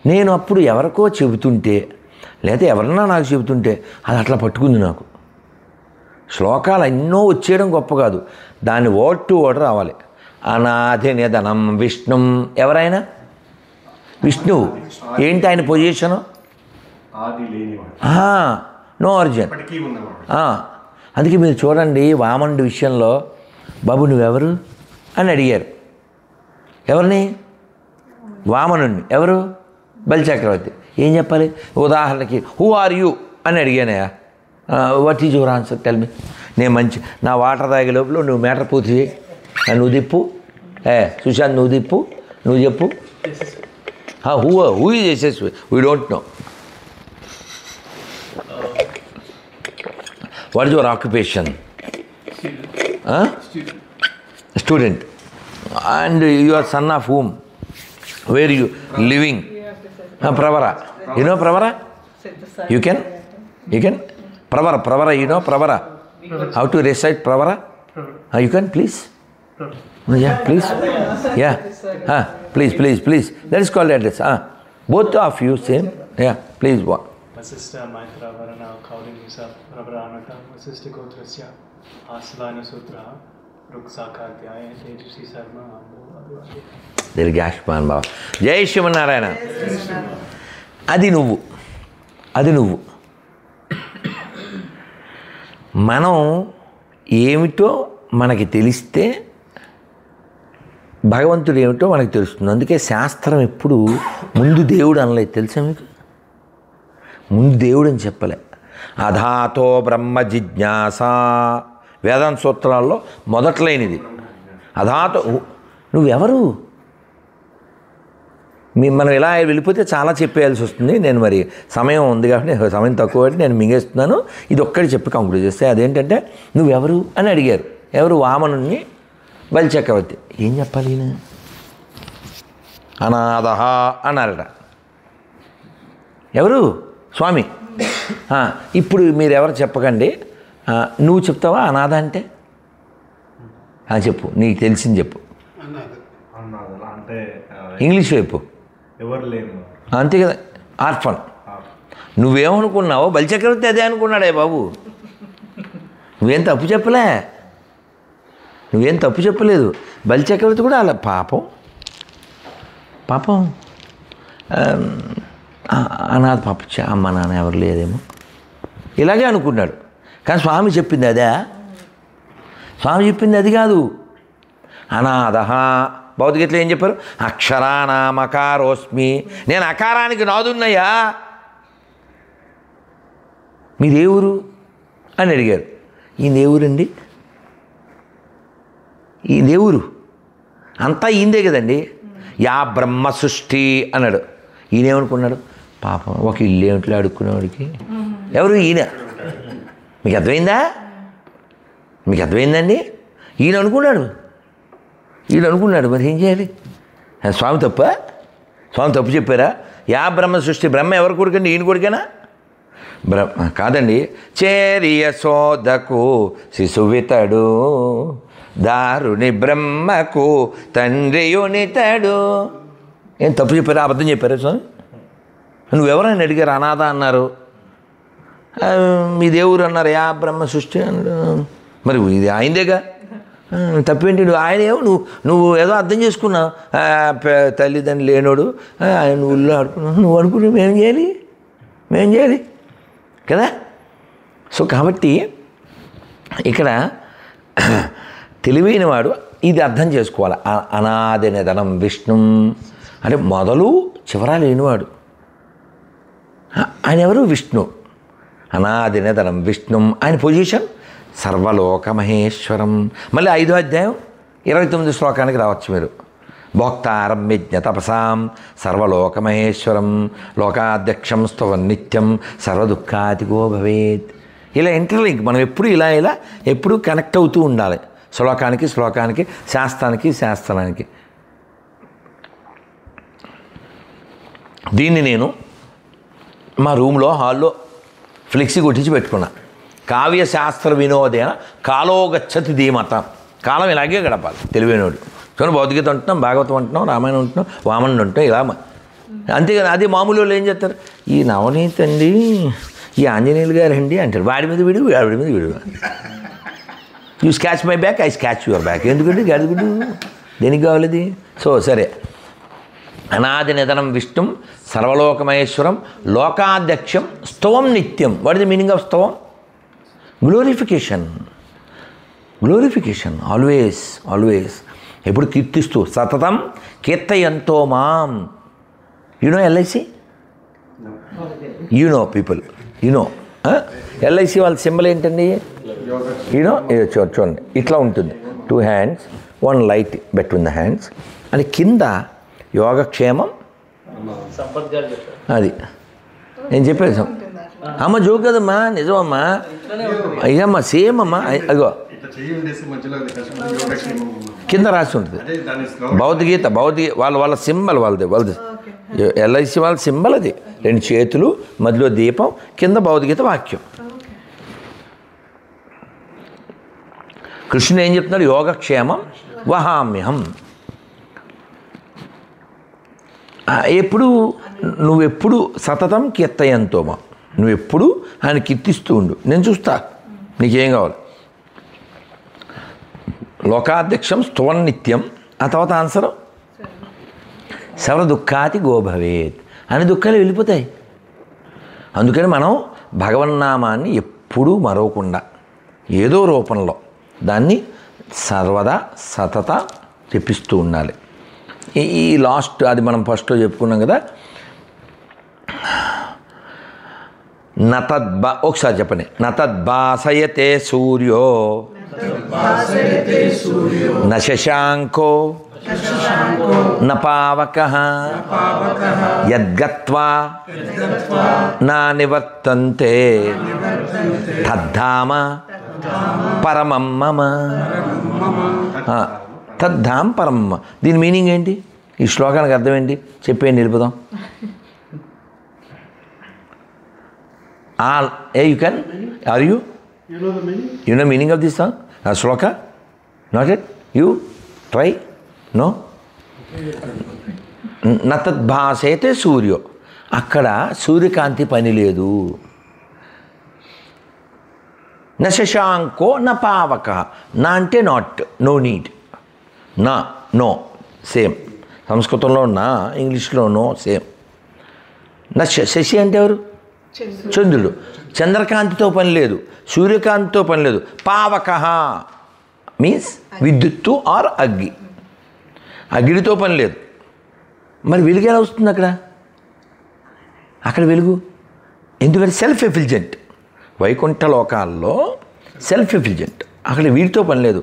నేను అప్పుడు ఎవరికో చెబుతుంటే, లేదా ఎవరన్నా నాకు చెబుతుంటే అది అట్లా పట్టుకుంది నాకు. శ్లోకాలు ఎన్నో వచ్చేయడం గొప్ప కాదు, దాన్ని వర్డ్ టు వర్డ్ రావాలి. అనాది నిధనం విష్ణుం. ఎవరైనా విష్ణువు. ఏంటి ఆయన పొజిషను? No origin. అందుకే మీరు చూడండి వామనుడి విషయంలో, బాబు నువ్వెవరు అని అడిగారు. ఎవరిని? వామనుడిని. ఎవరు? బలిచక్రవర్తి. ఏం చెప్పాలి? ఉదాహరణకి హూ ఆర్ యూ అని అడిగానయా, what is your answer tell me. నేను మంచి నా వాటర్ తాగే లోపల నువ్వు మేటర్ పూర్తి చేయి, నువ్వు దిప్పు, సుశాంత్ నువ్వు దిప్పు, నువ్వు చెప్పు. Who is Yashasvi, we don't know. What is your occupation? Student. And you are son of whom? Where you living? Pravara. You know Pravara? You can? Pravara, you know Pravara? How to recite Pravara? You can, please? Yeah, please. Yeah. Please. That is called address. Both of you same. Yeah, please. What? Vasistha Maitra Varana Kaurinisa Pravaranaka Vasistha Gotrasya Aslana Sutra Ruksakadhyaya Tejusi Sarma దీర్ఘాష్మాన్ బాబా. జై శ్రీమన్నారాయణ. అది నువ్వు. మనం ఏమిటో మనకి తెలిస్తే భగవంతుడు ఏమిటో మనకు తెలుస్తుంది. అందుకే శాస్త్రం ఎప్పుడు ముందు దేవుడు అనలేదు, తెలుసా మీకు? ముందు దేవుడు అని చెప్పలే. అధాతో బ్రహ్మ జిజ్ఞాస వేదాంత సూత్రాల్లో మొదట్లైనది. అధాతో నువ్వెవరు? మనం ఇలా వెళ్ళిపోతే చాలా చెప్పేయాల్సి వస్తుంది. నేను మరి సమయం ఉంది కాబట్టి, సమయం తక్కువ కాబట్టి నేను మింగేస్తున్నాను. ఇది ఒక్కటి చెప్పి కంక్లూడ్ చేస్తే అదేంటంటే నువ్వెవరు అని అడిగారు. ఎవరు? వామనుణ్ణి బలిచక్రవర్తి. ఏం చెప్పాలి? ఈయన అనాథ అన్నారట. ఎవరు? స్వామి. ఇప్పుడు మీరెవరు చెప్పకండి, నువ్వు చెప్తావా అనాథ అంటే? చెప్పు, నీకు తెలిసింది చెప్పు. ఇంగ్లీష్ వైపు అంతే కదా, ఆర్ఫన్. నువ్వేమనుకున్నావో బలిచక్రవర్తి అదే అనుకున్నాడే బాబు. నువ్వేం తప్పు చెప్పలేదు. బలిచక్రవర్తి కూడా అలా పాపం అనాథ పాప, అమ్మ నాన్న ఎవరు లేదేమో ఇలాగే అనుకున్నాడు. కానీ స్వామి చెప్పింది అదే. స్వామి చెప్పింది అది కాదు. అనాథ. భౌతికతలో ఏం చెప్పారు? అక్షరానామకారోస్మి, నేను అకారానికి నాదున్నయ్యా. మీ దేవురు అని అడిగారు. ఈ దేవురండి, ఈ దేవురు అంతా ఈందే కదండి. యా బ్రహ్మ సృష్టి అన్నాడు. ఈయనేమనుకున్నాడు? పాపం ఒక ఇల్లు ఏమిట్లో అడుక్కునేవాడికి ఎవరు ఈయన? మీకు అర్థమైందండి? ఈయన అనుకున్నాడు. మరి ఏం చేయాలి? స్వామి తప్పు చెప్పారా? యా బ్రహ్మ సృష్టి, బ్రహ్మ ఎవరు కొడుకండి? ఈయన కొడుకేనా? కాదండి. చేరియ సోదకు శిశువితడు, దారుని బ్రహ్మకు తండ్రియునితడు. ఏం తప్పు చెప్పారా? అబద్ధం చెప్పారా స్వామి? నువ్వెవరైనా అడిగారు? అనాథ అన్నారు, మీ దేవుడు అన్నారు, యా బ్రహ్మ సృష్టి అన్నాడు. మరి ఇది ఆయనదేగా, తప్పేంటి? నువ్వు ఏదో అర్థం చేసుకున్నావు. తల్లిదండ్రులు లేనోడు ఆయన ఊళ్ళో ఆడుకున్నావు. నువ్వు అనుకుని మేం చేయాలి కదా. సో కాబట్టి ఇక్కడ తెలివైన వాడు ఇది అర్థం చేసుకోవాలి. అనాది నిధనం విష్ణు అంటే మొదలు చివరా లేనివాడు. ఆయన ఎవరు? విష్ణు. అనాది నిధనం విష్ణు. ఆయన పొజిషన్ సర్వలోక మహేశ్వరం. మళ్ళీ 5వ అధ్యాయం 29 శ్లోకానికి రావచ్చు మీరు. భోక్తారం యజ్ఞ తపసాం సర్వలోక మహేశ్వరం లోకాధ్యక్షం స్తవం నిత్యం సర్వదుఃఖాతిగో భవేత్. ఇలా ఇంటర్లింక్. మనం ఎప్పుడు ఇలా ఎప్పుడు కనెక్ట్ అవుతూ ఉండాలి. శ్లోకానికి శాస్త్రానికి. దీన్ని నేను మా రూమ్లో హాల్లో ఫ్లెక్సీ కొట్టించి పెట్టుకున్నా. కావ్యశాస్త్ర వినోదేన కాలోగచ్చతి ధీమత. కాలం ఇలాగే గడపాలి తెలివైనోడు. చూడండి, భౌతికత ఉంటున్నాం, భాగవతం ఉంటున్నాం, రామాయణం ఉంటున్నాం, వామనుడు ఉంటున్నాం, ఇలా అంతేగాని అదే మామూలు వాళ్ళు ఏం చేస్తారు? ఈ నవనీత్ అండి, ఈ ఆంజనేయులు గారు అండి అంటారు. వాడి మీద వీడు. You scotch my back, I scotch your back. ఎందుకంటే గడుగుడు దేనికి కావాలి? సో సరే, అనాది నిధనం విష్ణుం సర్వలోకమహేశ్వరం లోకాధ్యక్షం స్తవం నిత్యం. What is the meaning of స్తవం? గ్లోరిఫికేషన్. Glorification always always. ఎప్పుడు కీర్తిస్తూ సతతం కీర్తయంతో మాం. ఎల్ఐసి పీపుల్ ఎల్ఐసి వాళ్ళ సింబల్ ఏంటండి? చూడండి ఇట్లా ఉంటుంది. 2 hands, 1 light between the hands. అని కింద యోగక్షేమం అది నేను చెప్పేది. అమ్మ జోక్ కదమ్మా, నిజమమ్మా. ఇదమ్మా సేమ్ అమ్మా. అదిగో కింద రాసి ఉంటుంది భగవద్గీత. వాళ్ళ సింబల్ వాళ్ళది ఎల్ఐసి వాళ్ళ సింబల్ అది. 2 చేతులు, మధ్యలో దీపం, కింద భగవద్గీత వాక్యం. కృష్ణుడు ఏం చెప్తున్నాడు? యోగక్షేమం వహామ్యహం. నువ్వెప్పుడు సతతం కీర్తయంతోమా, నువ్వెప్పుడు ఆయన కీర్తిస్తూ ఉండు, నేను చూస్తా నీకేం కావాలి. లోకాధ్యక్షం స్తువం నిత్యం. ఆ తర్వాత ఆన్సర్ సర్వ దుఃఖాతి గోభవేత్. అని దుఃఖాలు వెళ్ళిపోతాయి. అందుకని మనం భగవన్నామాన్ని ఎప్పుడూ మరవకుండా ఏదో రూపంలో దాన్ని సర్వదా సతత చెప్పిస్తూ ఉండాలి. ఈ లాస్ట్ అది మనం ఫస్ట్లో చెప్పుకున్నాం కదా. ఒకసారి చెప్పండి. నతద్భాసయతే సూర్యో న శశాంకో న పావకః యద్గత్వా నా నివర్తంతే తద్ధామ పరమం మమ. తద్ధాం పరమమ్మ. దీని మీనింగ్ ఏంటి? ఈ శ్లోకానికి అర్థం ఏంటి చెప్పేయండి, నిలుపుదాం. You can are you know meaning of this song శ్లోక? Not it you try know. నతద్భాసైతే సూర్యో. అక్కడ సూర్యకాంతి పని లేదు. న శశాంకో న పావక. నా అంటే నాట్, నో నీడ్. నా నో సేమ్. సంస్కృతంలో నా, ఇంగ్లీష్లో నో సేమ్. నా శశి అంటే ఎవరు? చంద్రుడు. చంద్రకాంతితో పని లేదు, సూర్యకాంతితో పని లేదు. పావక మీన్స్ విద్యుత్తు ఆర్ అగ్గి. అగ్గిడితో పని లేదు. మరి వెలుగు ఎలా వస్తుంది అక్కడ వెలుగు? ఎందుకంటే సెల్ఫ్ ఎఫిల్జెంట్. వైకుంఠ లోకాల్లో సెల్ఫ్ ఎఫిల్జెంట్. అక్కడ వీడితో పని లేదు.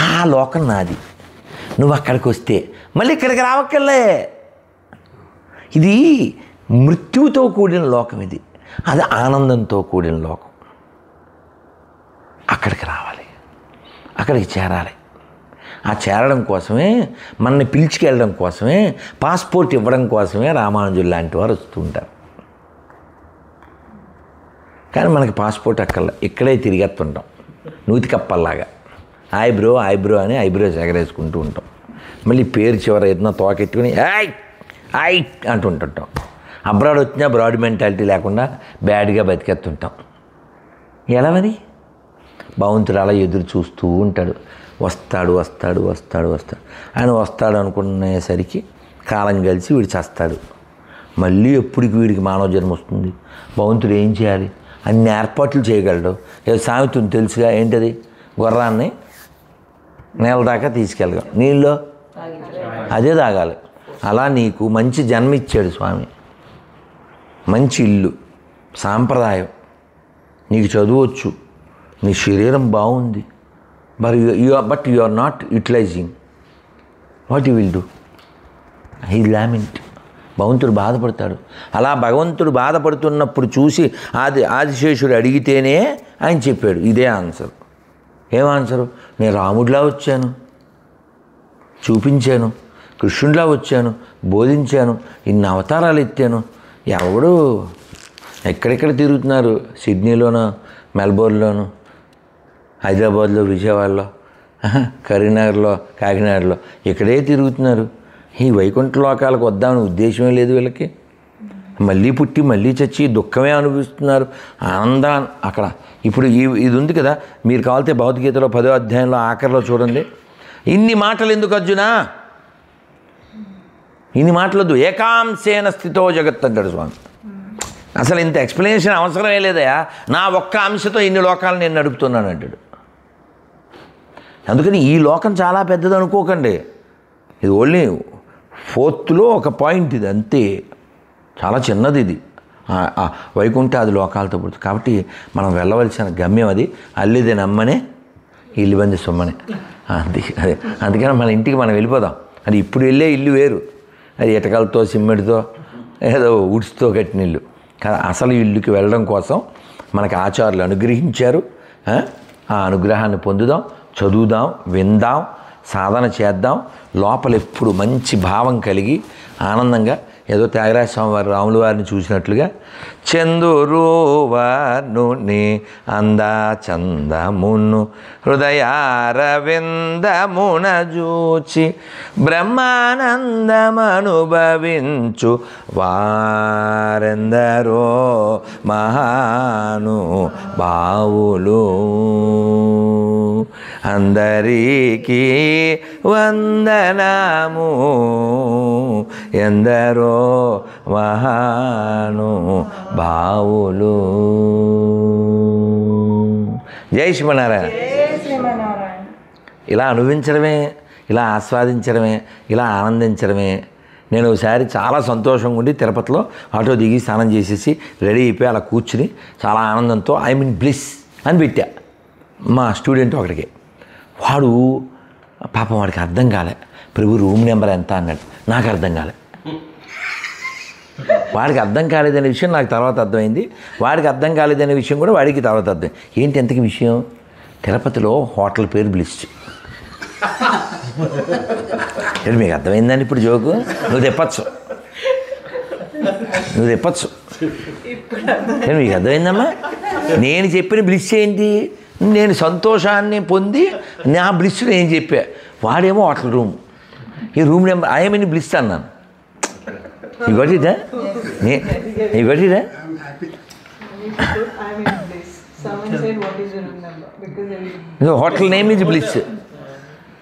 ఆ లోకం నాది. నువ్వు అక్కడికి వస్తే మళ్ళీ ఇక్కడికి రావక్కర్లే. ఇది మృత్యువుతో కూడిన లోకం. ఇది అది ఆనందంతో కూడిన లోకం. అక్కడికి రావాలి, అక్కడికి చేరాలి. ఆ చేరడం కోసమే, మనల్ని పిలిచికెళ్ళడం కోసమే, పాస్పోర్ట్ ఇవ్వడం కోసమే రామానుజులు లాంటి వారు వస్తూ ఉంటారు. కానీ మనకి పాస్పోర్ట్ అక్కర్లే, ఇక్కడే తిరిగేస్తుంటాం నూతి కప్పల్లాగా. ఐబ్రో అని ఐబ్రోస్ ఎగరేసుకుంటూ ఉంటాం. మళ్ళీ పేరు చివర ఏదైనా తోకెట్టుకుని ఐ అంటుంటుంటాం. అబ్రాడ్ వచ్చినా బ్రాడ్ మెంటాలిటీ లేకుండా బ్యాడ్గా బతికేస్తుంటాం. ఎలా మరి? భగవంతుడు అలా ఎదురు చూస్తూ ఉంటాడు. వస్తాడు. ఆయన వస్తాడు అనుకునేసరికి కాలం కలిసి వీడు చేస్తాడు. మళ్ళీ ఎప్పటికి వీడికి మానవ జన్మ వస్తుంది. భగవంతుడు ఏం చేయాలి? అన్ని ఏర్పాట్లు చేయగలడు. ఏదో సామెతను తెలుసుగా, ఏంటది? గుర్రాన్ని నేల దాకా తీసుకెళ్ళగలం, నీళ్ళు అదే తాగాలి. అలా నీకు మంచి జన్మ ఇచ్చాడు స్వామి, మంచి ఇల్లు, సాంప్రదాయం, నీకు చదువచ్చు, నీ శరీరం బాగుంది. But you are not utilising. What you will do? He lament. భగవంతుడు బాధపడతాడు. అలా భగవంతుడు బాధపడుతున్నప్పుడు చూసి ఆదిశేషుడు అడిగితేనే ఆయన చెప్పాడు ఇదే ఆన్సర్. ఏం ఆన్సరు? నేను రాముడిలా వచ్చాను, చూపించాను, కృష్ణుడిలా వచ్చాను, బోధించాను, ఇన్ని అవతారాలు ఎత్తాను. ఎవడు ఎక్కడెక్కడ తిరుగుతున్నారు? సిడ్నీలోనో, మెల్బోర్న్లోను, హైదరాబాద్లో, విజయవాడలో, కరీంనగర్లో, కాకినాడలో ఇక్కడే తిరుగుతున్నారు. ఈ వైకుంఠ లోకాలకు వద్దామని ఉద్దేశమే లేదు వీళ్ళకి. మళ్ళీ పుట్టి మళ్ళీ చచ్చి దుఃఖమే అనుభవిస్తున్నారు. ఆనందం అక్కడ. ఇప్పుడు ఇది ఉంది కదా, మీరు కావాలితే భగవద్గీతలో 10వ అధ్యాయంలో ఆఖరిలో చూడండి. ఇన్ని మాటలు ఎందుకు అర్జునా? ఇన్ని మాటలొద్దు. ఏకాంశేన స్థితో జగత్ అంటాడు స్వామి. అసలు ఇంత ఎక్స్ప్లెనేషన్ అవసరమే లేదయా, నా ఒక్క అంశతో ఇన్ని లోకాలు నేను నడుపుతున్నాను అంటాడు. అందుకని ఈ లోకం చాలా పెద్దది అనుకోకండి, ఇది ఓన్లీ 4th ఒక పాయింట్, ఇది అంతే, చాలా చిన్నది ఇది. వైకుంఠాది లోకాలతో పుడుతుంది. కాబట్టి మనం వెళ్ళవలసిన గమ్యం అది. అల్లిది నమ్మనే ఇల్లు బంది సొమ్మనే. అందుకని మన ఇంటికి మనం వెళ్ళిపోదాం. అది ఇప్పుడు వెళ్ళే ఇల్లు వేరు, అది ఇటకలతో సిమెంట్తో ఏదో ఉడ్స్తో కట్టిన ఇల్లు. కానీ అసలు ఇల్లుకి వెళ్ళడం కోసం మనకి ఆచార్యులు అనుగ్రహించారు. ఆ అనుగ్రహాన్ని పొందుదాం, చదువుదాం, విందాం, సాధన చేద్దాం. లోపల ఎప్పుడు మంచి భావం కలిగి ఆనందంగా ఏదో త్యాగరాజ స్వామి వారు రాముల వారిని చూసినట్లుగా చందురువనుని అందా చందమును హృదయారవిందమున జూచి బ్రహ్మానందమనుభవించు వారెందరో మహాను బావులు. అందరికీ వందనము, ఎందరో మహాను బావులు. జై శ్రీమన్నారాయణ. ఇలా అనుభవించడమే, ఇలా ఆస్వాదించడమే, ఇలా ఆనందించడమే. నేను ఒకసారి చాలా సంతోషంగా ఉండి తిరుపతిలో ఆటో దిగి స్నానం చేసేసి రెడీ అయిపోయి అలా కూర్చుని చాలా ఆనందంతో ఐ మీన్ బ్లిస్ అని పెట్టా మా స్టూడెంట్ ఒకడికి. వాడు పాపం వాడికి అర్థం కాలే, ప్రభు రూమ్ నెంబర్ ఎంత అన్నాడు. నాకు అర్థం కాలే. వాడికి అర్థం కాలేదనే విషయం నాకు తర్వాత అర్థమైంది, వాడికి అర్థం కాలేదనే విషయం కూడా వాడికి తర్వాత అర్థం. ఏంటి ఎంతకి విషయం? తిరుపతిలో హోటల్ పేరు బ్లిస్. మీకు అర్థమైందని ఇప్పుడు జోకు? నువ్వు తెప్పచ్చు మీకు అర్థమైందమ్మా? నేను చెప్పిన బ్లిస్ ఏంటి? నేను సంతోషాన్ని పొంది నా బ్లిస్ నేను చెప్పా. వాడేమో హోటల్ రూమ్, ఈ room number I mean bliss అన్నాను. ఈ గొట్టిదా హోటల్ నేమ్ ఇది బ్లిస్.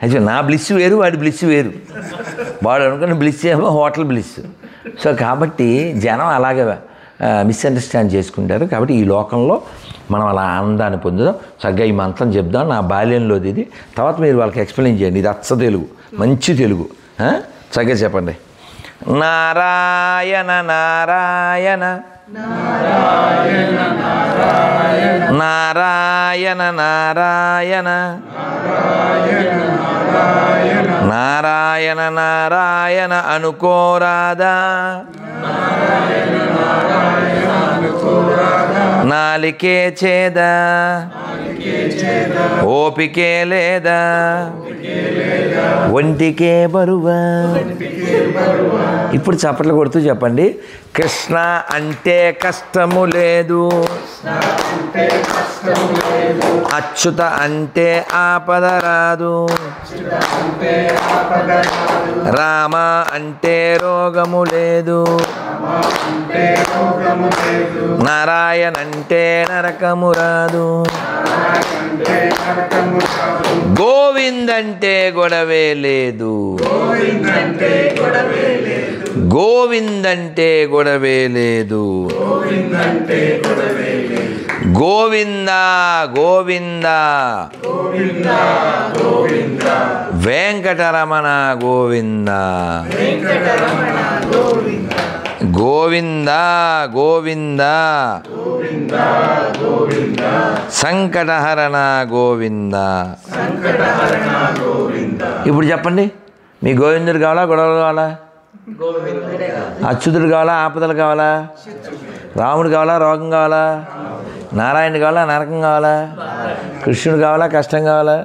అయితే నా బ్లిస్ వేరు, వాడి బ్లిస్ వేరు. వాడు అనుకున్న బ్లిస్ ఏమో హోటల్ బ్లిస్. సో కాబట్టి జనం అలాగే మిస్అండర్స్టాండ్ చేసుకుంటారు. కాబట్టి ఈ లోకంలో మనం అలా ఆనందాన్ని పొందుదాం. చక్కగా ఈ మంత్రం చెప్దాం, నా బాల్యంలోది ఇది. తర్వాత మీరు వాళ్ళకి ఎక్స్ప్లెయిన్ చేయండి. ఇది అచ్చ తెలుగు, మంచి తెలుగు. చక్కగా చెప్పండి. నారాయణ నారాయణ నారాయణ నారాయణ నారాయణ నారాయణ అనుకోరాదా, నాలికే చేదా, ఓపికే లేదా, ఒంటికే బరువా. ఇప్పుడు చప్పట్లు కొడుతూ చెప్పండి. కృష్ణ అంటే కష్టము లేదు, అచ్యుత అంటే ఆపద రాదు, రామ అంటే రోగము లేదు, నారాయణ అంటే నరకము రాదు, గోవిందంటే గొడవే లేదు, గోవిందంటే గొడవే లేదు, గోవింద గోవింద వెంకటరమణ గోవింద, గోవింద గోవింద సంకటహరణ గోవింద. ఇప్పుడు చెప్పండి, మీ గోవిందుడు కావాలా, గొడవలు కావాలా? అచ్యుతుడు కావాలా, ఆపదలు కావాలా? రాముడు కావాలా, రోగం కావాలా? నారాయణ కావాలా, నరకం కావాలా? కృష్ణుడు కావాలా, కష్టం కావాలా?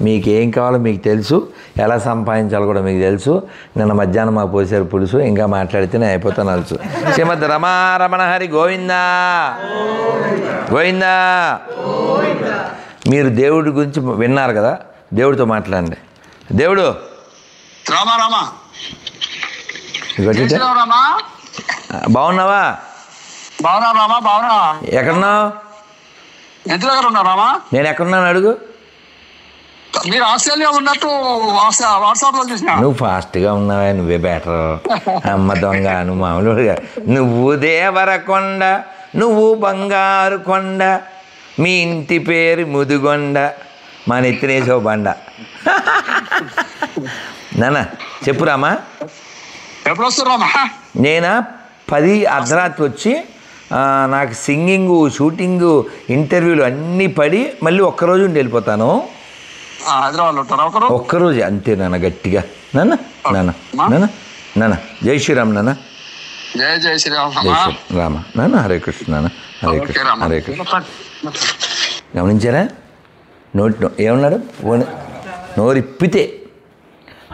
మీకేం కావాలో మీకు తెలుసు, ఎలా సంపాదించాలో కూడా మీకు తెలుసు. నిన్న మధ్యాహ్నం మాకు పోసారు పులుసు, ఇంకా మాట్లాడితేనే అయిపోతాను అలుసు. శ్రీమద్ రమారమణ హరి గోవిందా గోవిందా. మీరు దేవుడి గురించి విన్నారు కదా, దేవుడితో మాట్లాడండి. దేవుడు బాగున్నావా? ఎక్కడున్నావు? నేను ఎక్కడున్నాను అడుగు. మీరు ఆస్ట్రేలియా ఉన్నట్టు వాట్సాప్ లో చూసిన. నువ్వు ఫాస్ట్గా ఉన్నావా, నువ్వే బెటర్. అమ్మ దొంగ నువ్వు మామూలుగా. నువ్వు దేవరకొండ, నువ్వు బంగారు కొండ, మీ ఇంటి పేరు ముదుగొండ, మా నెత్తినేసో బండ. నాన్న చెప్పురామా. ఎప్పుడు వస్తున్నామా? నేనా 10 అర్ధరాత్రి వచ్చి నాకు సింగింగు, షూటింగు, ఇంటర్వ్యూలు అన్నీ పడి మళ్ళీ ఒక్కరోజు ఉండి వెళ్ళిపోతాను. హైదరాబాద్లో ఉంటారా ఒకరు? ఒక్కరోజు అంతే నాన్న. గట్టిగా నాన్న నాన్న నాన్న నాన్న జై శ్రీరామ్ నాన్న. జై శ్రీరామ్ జై శ్రీ రామ నాన్న. హరే కృష్ణ నాన్న. హరే కృష్ణ హరే కృష్ణ. గమనించారా? ఏమన్నాడు? నోరిప్పితే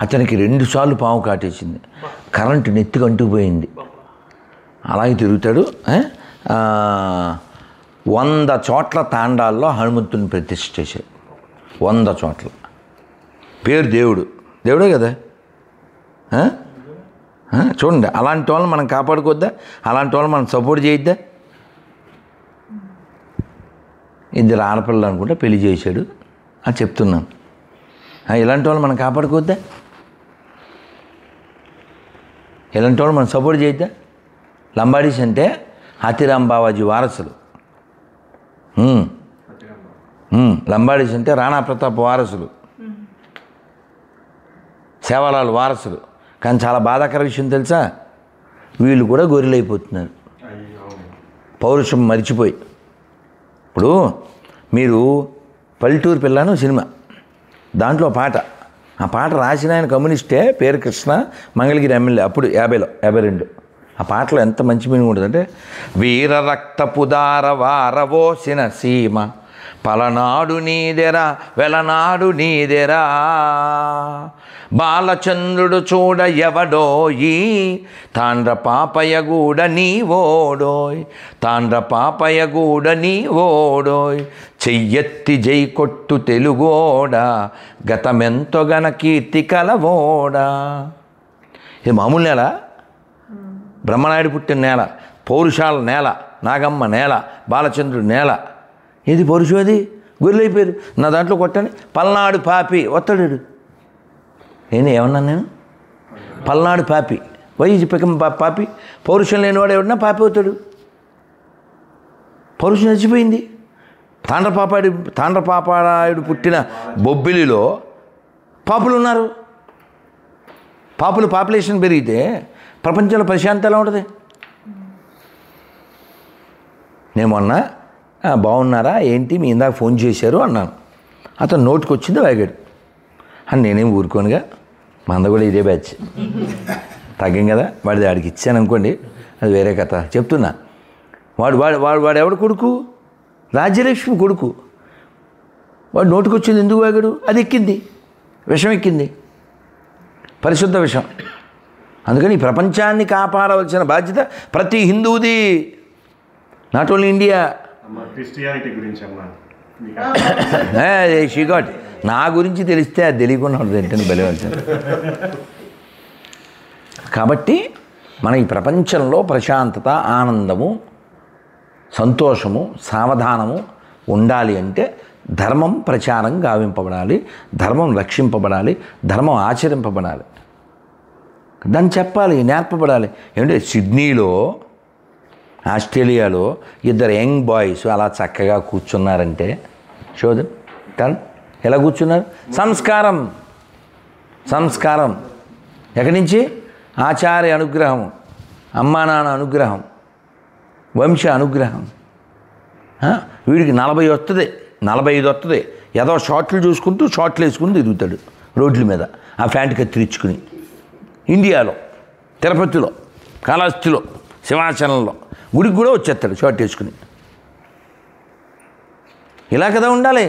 అతనికి 2 సార్లు పాము కాటేసింది. కరెంటు నెత్తికి అంటుకుపోయింది. అలాగే తిరుగుతాడు. 100 చోట్ల తాండాల్లో హనుమంతుని ప్రతిష్ఠ చేశాడు. 100 చోట్ల. పేరు దేవుడు, దేవుడే కదా. చూడండి, అలాంటి వాళ్ళని మనం కాపాడుకోవద్దా? అలాంటి వాళ్ళని మనం సపోర్ట్ చేయొద్దా? 2 ఆడపిల్లలు అనుకుంటే పెళ్లి చేశాడు అని చెప్తున్నాను. ఇలాంటి వాళ్ళు మనం కాపాడుకోవద్దా? ఇలాంటి వాళ్ళు మనం సపోర్ట్ చేయొద్దా? లంబాడీస్ అంటే హాతీరాం బావాజీ వారసులు. లంబాడీస్ అంటే రాణా ప్రతాప్ వారసులు, సేవలాల్ వారసులు. కానీ చాలా బాధాకర విషయం తెలుసా? వీళ్ళు కూడా గొర్రెలైపోతున్నారు పౌరుషం మరిచిపోయి. ఇప్పుడు మీరు పల్లెటూరు పిల్లను సినిమా, దాంట్లో పాట, ఆ పాట రాసిన ఆయన కమ్యూనిస్టే, పేరు కృష్ణ, మంగళగిరి ఎమ్మెల్యే అప్పుడు 50లో 52. ఆ పాటలో ఎంత మంచి మీనింగ్ ఉంటుందంటే, వీర రక్తపు దార వారవోసిన సీమ, పలనాడు నీదెరా వెలనాడు నీదెరా, బాలచంద్రుడు చూడ ఎవడోయి, తాండ్ర పాపయ్యగూడ నీ ఓడోయ్, తాండ్ర పాపయ్యగూడ నీ ఓడోయ్, చెయ్యెత్తి జై కొట్టు తెలుగోడా, గతమెంతో గన కీర్తి కలవోడా. ఇది మామూలు నేల, బ్రహ్మనాయుడు పుట్టిన నేల, పౌరుషాల నేల, నాగమ్మ నేల, బాలచంద్రుడు నేల. ఏది పౌరుషం? అది గొర్రెలైపోయారు. నా దాంట్లో కొట్టండి, పల్నాడు పాపి వస్తాడు. ఏమన్నాను నేను? పల్నాడు పాపి. వైజ్ పికం పాపి. పౌరుషం లేనివాడు ఎవడన్నా పాపి అవుతాడు. పౌరుషం చచ్చిపోయింది. తాండ్రపాపారాయుడు పుట్టిన బొబ్బిలిలో పాపులు ఉన్నారు. పాపులేషన్ పెరిగితే ప్రపంచంలో ప్రశాంతత ఎలా ఉంటుంది? నేను మొన్న బాగున్నారా ఏంటి మీ ఇందాక ఫోన్ చేశారు అన్నాను. అతను నోటికి వచ్చింది వాగాడు. అని నేనేం ఊరుకోనుగా, మంద కూడా ఇదే బ్యాచ్, తగ్గం కదా. వాడిది ఆడికి ఇచ్చాను అనుకోండి, అది వేరే కథ. చెప్తున్నా, వాడు ఎవడు కొడుకు? రాజ్యలక్ష్మి కొడుకు. వాడు నోటికి వచ్చింది ఎందుకు వాగాడు? అది ఎక్కింది, విషం ఎక్కింది, పరిశుద్ధ విషం. అందుకని ఈ ప్రపంచాన్ని కాపాడవలసిన బాధ్యత ప్రతి హిందువుది, నాట్ ఓన్లీ ఇండియా. క్రిస్టియానిటీ గురించి అమ్మా షిగాట్ నా గురించి తెలిస్తే అది తెలియకుండా ఉంటుంది బలివలసింది. కాబట్టి మన ఈ ప్రపంచంలో ప్రశాంతత, ఆనందము, సంతోషము, సావధానము ఉండాలి అంటే ధర్మం ప్రచారం గావింపబడాలి, ధర్మం రక్షింపబడాలి, ధర్మం ఆచరింపబడాలి, దాన్ని చెప్పాలి, నేర్పబడాలి. ఏమంటే సిడ్నీలో, ఆస్ట్రేలియాలో 2 యంగ్ బాయ్స్ అలా చక్కగా కూర్చున్నారంటే చూడండి, ఎలా కూర్చున్నారు? సంస్కారం ఎక్కడి నుంచి? ఆచార్య అనుగ్రహం, అమ్మా నాన్న అనుగ్రహం, వంశ అనుగ్రహం. వీడికి 40 వస్తుంది, 45 వస్తుంది. ఏదో షార్ట్లు చూసుకుంటూ షార్ట్లు వేసుకుని తిరుగుతాడు రోడ్ల మీద, ఆ ప్యాంటు కత్తిరించుకుని. ఇండియాలో, తిరుపతిలో, కాళహస్తిలో, సింహాచలంలో గుడికి కూడా వచ్చేస్తాడు షార్ట్ వేసుకుని. ఇలా కదా ఉండాలి.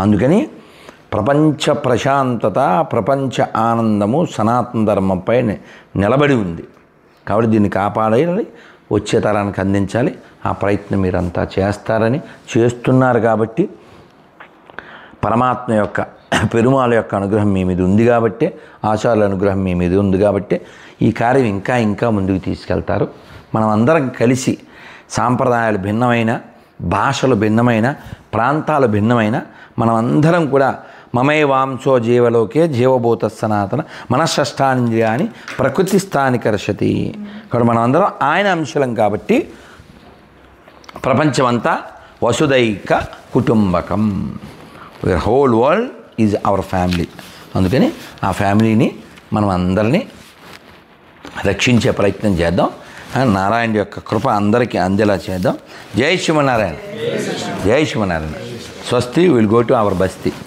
అందుకని ప్రపంచ ప్రశాంతత, ప్రపంచ ఆనందము సనాతన ధర్మంపై నిలబడి ఉంది. కాబట్టి దీన్ని కాపాడాలి, వచ్చే తరానికి అందించాలి. ఆ ప్రయత్నం మీరంతా చేస్తారని, చేస్తున్నారు. కాబట్టి పరమాత్మ యొక్క, పెరుమాళ యొక్క అనుగ్రహం మీ మీద ఉంది కాబట్టే, ఆచార్యుల అనుగ్రహం మీ మీద ఉంది కాబట్టే ఈ కార్యం ఇంకా ముందుకు తీసుకెళ్తారు. మనం అందరం కలిసి సాంప్రదాయాలు భిన్నమైన, భాషలు భిన్నమైన, ప్రాంతాలు భిన్నమైన మనమందరం కూడా మమై వాంశో జీవలోకే జీవభూత సనాతన మనషష్టాంద్రియాని ప్రకృతి స్థానికర్షతి. ఇక్కడ మనమందరం ఆయన అంశలం కాబట్టి ప్రపంచమంతా వసుదైక కుటుంబకం. Whole world is our family. అందుకని ఆ ఫ్యామిలీని మనం అందరినీ రక్షించే ప్రయత్నం చేద్దాం. నారాయణ యొక్క కృప అందరికీ అందేలా చేద్దాం. జై శివనారాయణ, జై శివనారాయణ. స్వస్తి. విల్ గో టు అవర్ బస్తీ.